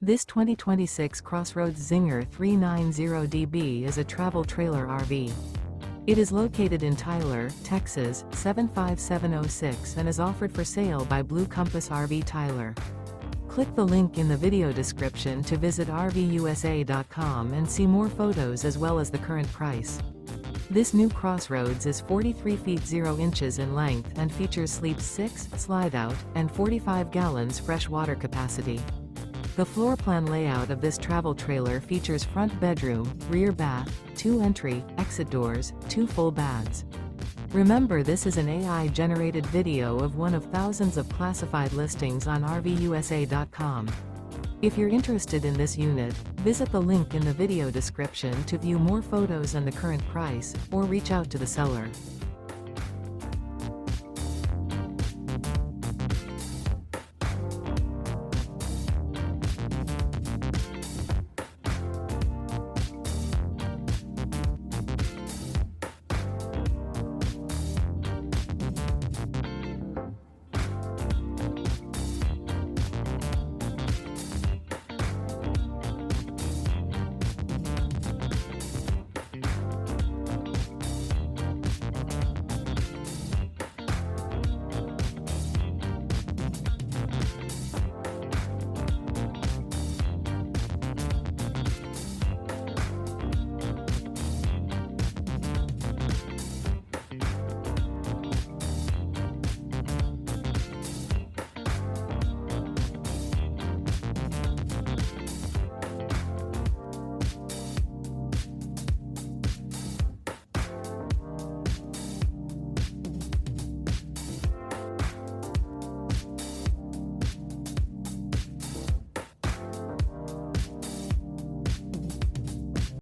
This 2026 CrossRoads Zinger 390DB is a travel trailer RV. It is located in Tyler, Texas, 75706 and is offered for sale by Blue Compass RV Tyler. Click the link in the video description to visit RVUSA.com and see more photos as well as the current price. This new CrossRoads is 43 feet 0 inches in length and features Sleep 6, Slideout, and 45 gallons fresh water capacity. The floor plan layout of this travel trailer features front bedroom, rear bath, 2 entry, exit doors, 2 full baths. Remember, this is an AI-generated video of one of thousands of classified listings on RVUSA.com. If you're interested in this unit, visit the link in the video description to view more photos and the current price, or reach out to the seller.